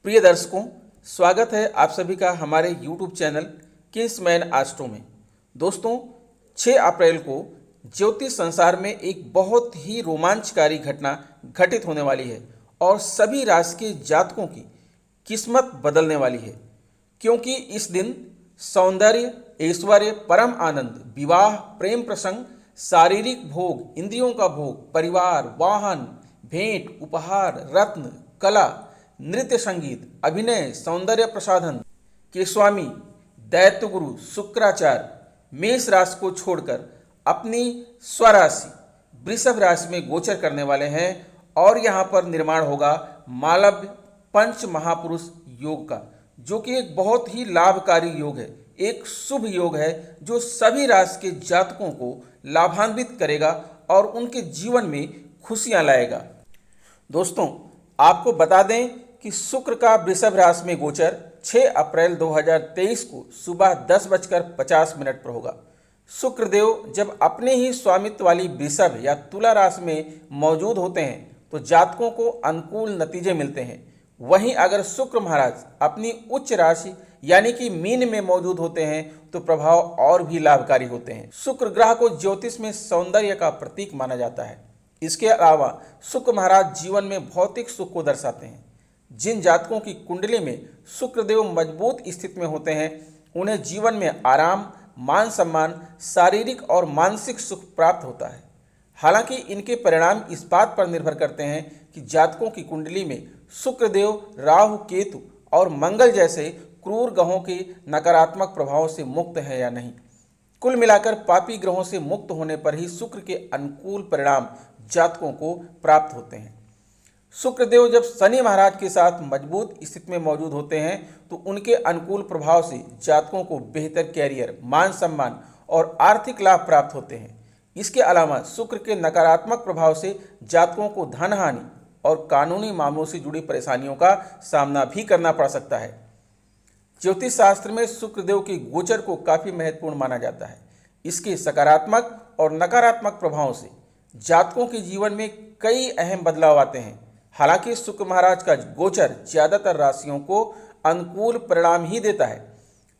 प्रिय दर्शकों, स्वागत है आप सभी का हमारे YouTube चैनल किंग्समैन एस्ट्रो में। दोस्तों, 6 अप्रैल को ज्योतिष संसार में एक बहुत ही रोमांचकारी घटना घटित होने वाली है और सभी राशि के जातकों की किस्मत बदलने वाली है, क्योंकि इस दिन सौंदर्य, ऐश्वर्य, परम आनंद, विवाह, प्रेम प्रसंग, शारीरिक भोग, इंद्रियों का भोग, परिवार, वाहन, भेंट, उपहार, रत्न, कला, नृत्य, संगीत, अभिनय, सौंदर्य प्रसाधन के स्वामी दैत्य गुरु शुक्राचार्य मेष राशि को छोड़कर अपनी स्वराशि वृषभ राशि में गोचर करने वाले हैं और यहाँ पर निर्माण होगा मालव्य पंच महापुरुष योग का, जो कि एक बहुत ही लाभकारी योग है, एक शुभ योग है जो सभी राशि के जातकों को लाभान्वित करेगा और उनके जीवन में खुशियां लाएगा। दोस्तों, आपको बता दें कि शुक्र का वृषभ राशि में गोचर 6 अप्रैल 2023 को सुबह 10:50 पर होगा। शुक्रदेव जब अपने ही स्वामित्व वाली वृषभ या तुला राशि में मौजूद होते हैं तो जातकों को अनुकूल नतीजे मिलते हैं। वहीं अगर शुक्र महाराज अपनी उच्च राशि यानी कि मीन में मौजूद होते हैं तो प्रभाव और भी लाभकारी होते हैं। शुक्र ग्रह को ज्योतिष में सौंदर्य का प्रतीक माना जाता है। इसके अलावा शुक्र महाराज जीवन में भौतिक सुख को दर्शाते हैं। जिन जातकों की कुंडली में शुक्रदेव मजबूत स्थिति में होते हैं उन्हें जीवन में आराम, मान सम्मान, शारीरिक और मानसिक सुख प्राप्त होता है। हालांकि इनके परिणाम इस बात पर निर्भर करते हैं कि जातकों की कुंडली में शुक्रदेव, राहु, केतु और मंगल जैसे क्रूर ग्रहों के नकारात्मक प्रभावों से मुक्त है या नहीं। कुल मिलाकर पापी ग्रहों से मुक्त होने पर ही शुक्र के अनुकूल परिणाम जातकों को प्राप्त होते हैं। शुक्रदेव जब शनि महाराज के साथ मजबूत स्थिति में मौजूद होते हैं तो उनके अनुकूल प्रभाव से जातकों को बेहतर कैरियर, मान सम्मान और आर्थिक लाभ प्राप्त होते हैं। इसके अलावा शुक्र के नकारात्मक प्रभाव से जातकों को धन हानि और कानूनी मामलों से जुड़ी परेशानियों का सामना भी करना पड़ सकता है। ज्योतिष शास्त्र में शुक्रदेव के गोचर को काफ़ी महत्वपूर्ण माना जाता है। इसके सकारात्मक और नकारात्मक प्रभावों से जातकों के जीवन में कई अहम बदलाव आते हैं। हालांकि शुक्र महाराज का गोचर ज़्यादातर राशियों को अनुकूल परिणाम ही देता है।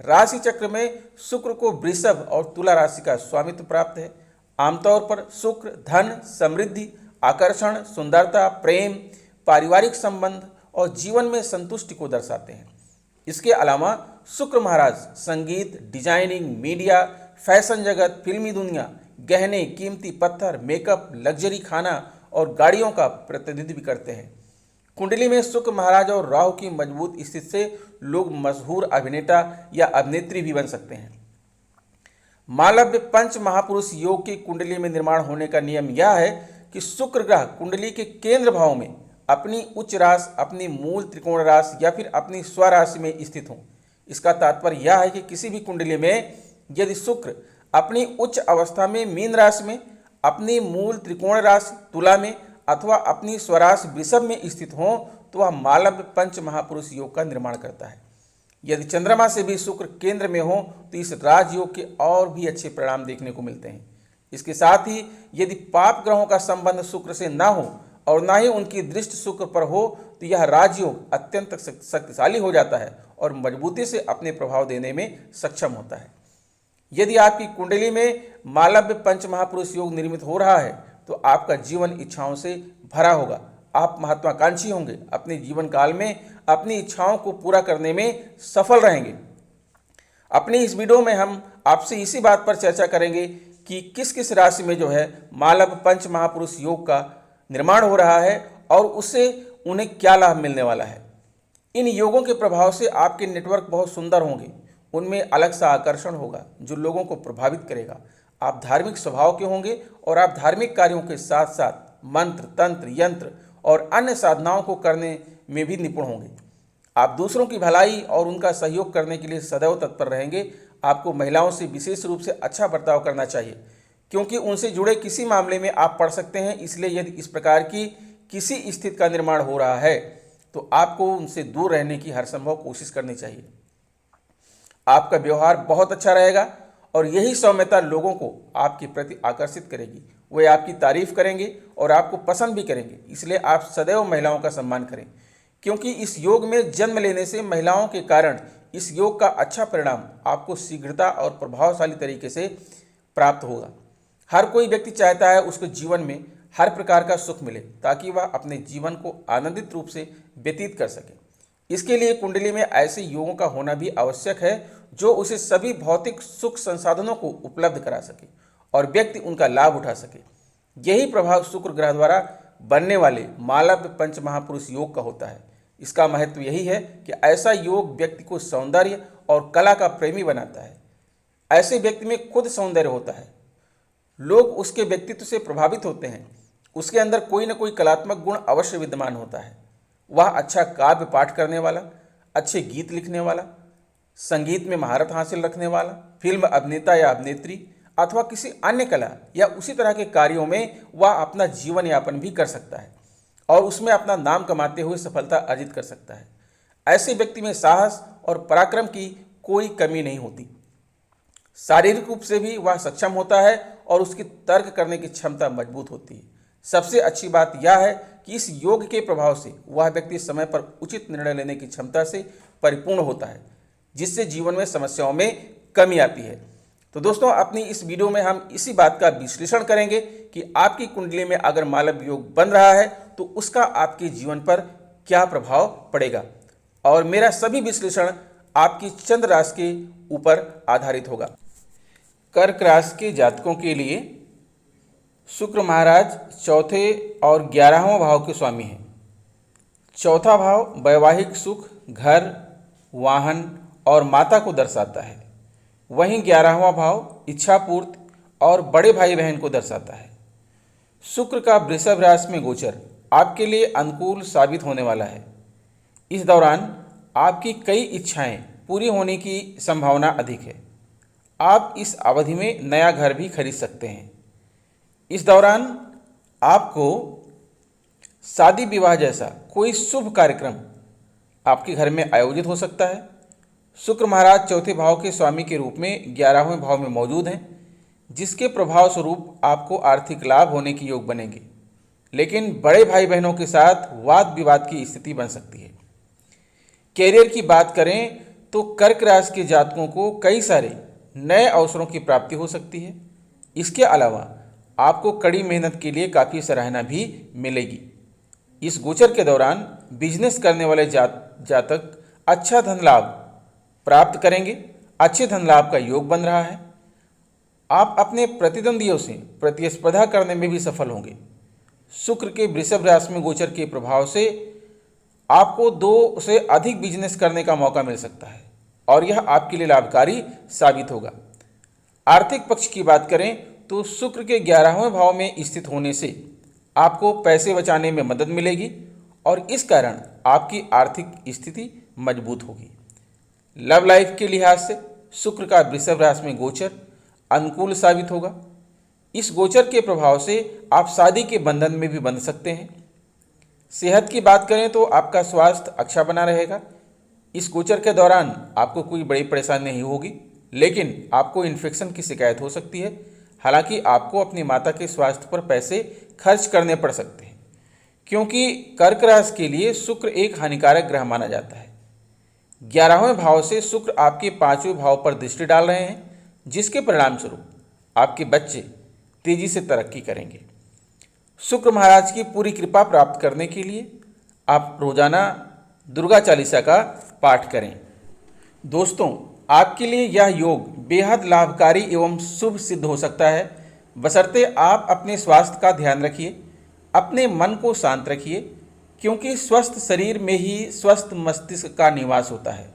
राशि चक्र में शुक्र को वृषभ और तुला राशि का स्वामित्व प्राप्त है। आमतौर पर शुक्र धन, समृद्धि, आकर्षण, सुंदरता, प्रेम, पारिवारिक संबंध और जीवन में संतुष्टि को दर्शाते हैं। इसके अलावा शुक्र महाराज संगीत, डिजाइनिंग, मीडिया, फैशन जगत, फिल्मी दुनिया, गहने, कीमती पत्थर, मेकअप, लग्जरी खाना और गाड़ियों का प्रतिनिधित्व करते हैं। कुंडली में शुक्र महाराज और राहु की मजबूत स्थिति से लोग मशहूर अभिनेता या अभिनेत्री भी बन सकते हैं। मालव्य पंच महापुरुष योग की कुंडली में निर्माण होने का नियम यह है कि शुक्र ग्रह कुंडली के केंद्र भाव में अपनी उच्च राशि, अपनी मूल त्रिकोण राशि या फिर अपनी स्वराशि में स्थित हों। इसका तात्पर्य यह है कि किसी भी कुंडली में यदि शुक्र अपनी उच्च अवस्था में मीन राशि में, अपनी मूल त्रिकोण राशि तुला में अथवा अपनी स्वराशि वृषभ में स्थित हो तो वह मालव्य पंच महापुरुष योग का निर्माण करता है। यदि चंद्रमा से भी शुक्र केंद्र में हो तो इस राजयोग के और भी अच्छे परिणाम देखने को मिलते हैं। इसके साथ ही यदि पाप ग्रहों का संबंध शुक्र से ना हो और ना ही उनकी दृष्टि शुक्र पर हो तो यह राजयोग अत्यंत शक्तिशाली हो जाता है और मजबूती से अपने प्रभाव देने में सक्षम होता है। यदि आपकी कुंडली में मालव्य पंच महापुरुष योग निर्मित हो रहा है तो आपका जीवन इच्छाओं से भरा होगा। आप महत्वाकांक्षी होंगे, अपने जीवन काल में अपनी इच्छाओं को पूरा करने में सफल रहेंगे। अपनी इस वीडियो में हम आपसे इसी बात पर चर्चा करेंगे कि किस किस राशि में जो है मालव्य पंच महापुरुष योग का निर्माण हो रहा है और उससे उन्हें क्या लाभ मिलने वाला है। इन योगों के प्रभाव से आपके नेटवर्क बहुत सुंदर होंगे, उनमें अलग सा आकर्षण होगा जो लोगों को प्रभावित करेगा। आप धार्मिक स्वभाव के होंगे और आप धार्मिक कार्यों के साथ साथ मंत्र, तंत्र, यंत्र और अन्य साधनाओं को करने में भी निपुण होंगे। आप दूसरों की भलाई और उनका सहयोग करने के लिए सदैव तत्पर रहेंगे। आपको महिलाओं से विशेष रूप से अच्छा बर्ताव करना चाहिए क्योंकि उनसे जुड़े किसी मामले में आप पड़ सकते हैं। इसलिए यदि इस प्रकार की किसी स्थिति का निर्माण हो रहा है तो आपको उनसे दूर रहने की हर संभव कोशिश करनी चाहिए। आपका व्यवहार बहुत अच्छा रहेगा और यही सौम्यता लोगों को आपके प्रति आकर्षित करेगी। वे आपकी तारीफ करेंगे और आपको पसंद भी करेंगे। इसलिए आप सदैव महिलाओं का सम्मान करें क्योंकि इस योग में जन्म लेने से महिलाओं के कारण इस योग का अच्छा परिणाम आपको शीघ्रता और प्रभावशाली तरीके से प्राप्त होगा। हर कोई व्यक्ति चाहता है उसके जीवन में हर प्रकार का सुख मिले ताकि वह अपने जीवन को आनंदित रूप से व्यतीत कर सके। इसके लिए कुंडली में ऐसे योगों का होना भी आवश्यक है जो उसे सभी भौतिक सुख संसाधनों को उपलब्ध करा सके और व्यक्ति उनका लाभ उठा सके। यही प्रभाव शुक्र ग्रह द्वारा बनने वाले मालव्य पंच महापुरुष योग का होता है। इसका महत्व यही है कि ऐसा योग व्यक्ति को सौंदर्य और कला का प्रेमी बनाता है। ऐसे व्यक्ति में खुद सौंदर्य होता है, लोग उसके व्यक्तित्व से प्रभावित होते हैं। उसके अंदर कोई न कोई कलात्मक गुण अवश्य विद्यमान होता है। वह अच्छा काव्य पाठ करने वाला, अच्छे गीत लिखने वाला, संगीत में महारत हासिल रखने वाला, फिल्म अभिनेता या अभिनेत्री अथवा किसी अन्य कला या उसी तरह के कार्यों में वह अपना जीवन यापन भी कर सकता है और उसमें अपना नाम कमाते हुए सफलता अर्जित कर सकता है। ऐसे व्यक्ति में साहस और पराक्रम की कोई कमी नहीं होती। शारीरिक रूप से भी वह सक्षम होता है और उसकी तर्क करने की क्षमता मजबूत होती है। सबसे अच्छी बात यह है कि इस योग के प्रभाव से वह व्यक्ति समय पर उचित निर्णय लेने की क्षमता से परिपूर्ण होता है, जिससे जीवन में समस्याओं में कमी आती है। तो दोस्तों, अपनी इस वीडियो में हम इसी बात का विश्लेषण करेंगे कि आपकी कुंडली में अगर मालव्य योग बन रहा है तो उसका आपके जीवन पर क्या प्रभाव पड़ेगा। और मेरा सभी विश्लेषण आपकी चंद्र राशि के ऊपर आधारित होगा। कर्क राशि के जातकों के लिए शुक्र महाराज चौथे और 11वां भाव के स्वामी हैं। चौथा भाव वैवाहिक सुख, घर, वाहन और माता को दर्शाता है। वहीं 11वां भाव इच्छा पूर्ति और बड़े भाई बहन को दर्शाता है। शुक्र का वृषभ राशि में गोचर आपके लिए अनुकूल साबित होने वाला है। इस दौरान आपकी कई इच्छाएं पूरी होने की संभावना अधिक है। आप इस अवधि में नया घर भी खरीद सकते हैं। इस दौरान आपको शादी विवाह जैसा कोई शुभ कार्यक्रम आपके घर में आयोजित हो सकता है। शुक्र महाराज चौथे भाव के स्वामी के रूप में 11वें भाव में मौजूद हैं, जिसके प्रभाव स्वरूप आपको आर्थिक लाभ होने की योग बनेंगे, लेकिन बड़े भाई बहनों के साथ वाद विवाद की स्थिति बन सकती है। कैरियर की बात करें तो कर्क राशि के जातकों को कई सारे नए अवसरों की प्राप्ति हो सकती है। इसके अलावा आपको कड़ी मेहनत के लिए काफ़ी सराहना भी मिलेगी। इस गोचर के दौरान बिजनेस करने वाले जातक अच्छा धन लाभ प्राप्त करेंगे। अच्छे धन लाभ का योग बन रहा है। आप अपने प्रतिद्वंदियों से प्रतिस्पर्धा करने में भी सफल होंगे। शुक्र के वृषभ राशि में गोचर के प्रभाव से आपको 2 से अधिक बिजनेस करने का मौका मिल सकता है और यह आपके लिए लाभकारी साबित होगा। आर्थिक पक्ष की बात करें तो शुक्र के 11वें भाव में स्थित होने से आपको पैसे बचाने में मदद मिलेगी और इस कारण आपकी आर्थिक स्थिति मजबूत होगी। लव लाइफ के लिहाज से शुक्र का वृषभ राशि में गोचर अनुकूल साबित होगा। इस गोचर के प्रभाव से आप शादी के बंधन में भी बंध सकते हैं। सेहत की बात करें तो आपका स्वास्थ्य अच्छा बना रहेगा। इस गोचर के दौरान आपको कोई बड़ी परेशानी नहीं होगी, लेकिन आपको इन्फेक्शन की शिकायत हो सकती है। हालांकि आपको अपनी माता के स्वास्थ्य पर पैसे खर्च करने पड़ सकते हैं, क्योंकि कर्क राशि के लिए शुक्र एक हानिकारक ग्रह माना जाता है। 11वें भाव से शुक्र आपके 5वें भाव पर दृष्टि डाल रहे हैं, जिसके परिणाम स्वरूप आपके बच्चे तेजी से तरक्की करेंगे। शुक्र महाराज की पूरी कृपा प्राप्त करने के लिए आप रोजाना दुर्गा चालीसा का पाठ करें। दोस्तों, आपके लिए यह योग बेहद लाभकारी एवं शुभ सिद्ध हो सकता है, बशर्ते आप अपने स्वास्थ्य का ध्यान रखिए, अपने मन को शांत रखिए, क्योंकि स्वस्थ शरीर में ही स्वस्थ मस्तिष्क का निवास होता है।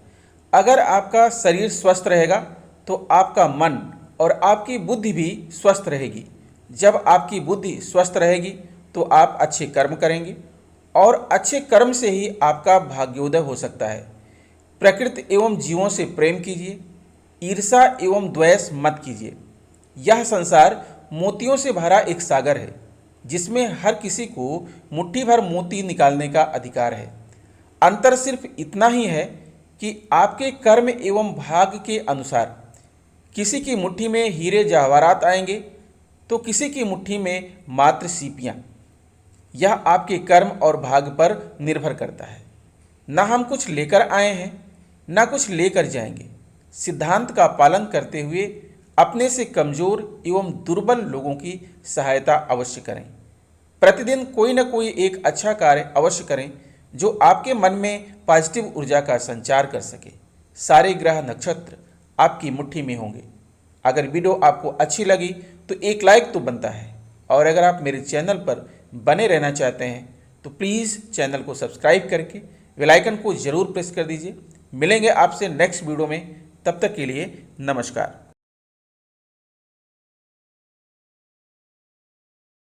अगर आपका शरीर स्वस्थ रहेगा तो आपका मन और आपकी बुद्धि भी स्वस्थ रहेगी। जब आपकी बुद्धि स्वस्थ रहेगी तो आप अच्छे कर्म करेंगे और अच्छे कर्म से ही आपका भाग्योदय हो सकता है। प्रकृति एवं जीवों से प्रेम कीजिए, ईर्ष्या एवं द्वेष मत कीजिए। यह संसार मोतियों से भरा एक सागर है, जिसमें हर किसी को मुट्ठी भर मोती निकालने का अधिकार है। अंतर सिर्फ इतना ही है कि आपके कर्म एवं भाग्य के अनुसार किसी की मुट्ठी में हीरे जवाहरात आएंगे तो किसी की मुट्ठी में मात्र सीपियाँ। यह आपके कर्म और भाग्य पर निर्भर करता है। ना हम कुछ लेकर आए हैं, ना कुछ लेकर जाएंगे। सिद्धांत का पालन करते हुए अपने से कमजोर एवं दुर्बल लोगों की सहायता अवश्य करें। प्रतिदिन कोई न कोई एक अच्छा कार्य अवश्य करें जो आपके मन में पॉजिटिव ऊर्जा का संचार कर सके। सारे ग्रह नक्षत्र आपकी मुट्ठी में होंगे। अगर वीडियो आपको अच्छी लगी तो एक लाइक तो बनता है, और अगर आप मेरे चैनल पर बने रहना चाहते हैं तो प्लीज़ चैनल को सब्सक्राइब करके बेल आइकन को ज़रूर प्रेस कर दीजिए। मिलेंगे आपसे नेक्स्ट वीडियो में, तब तक के लिए नमस्कार।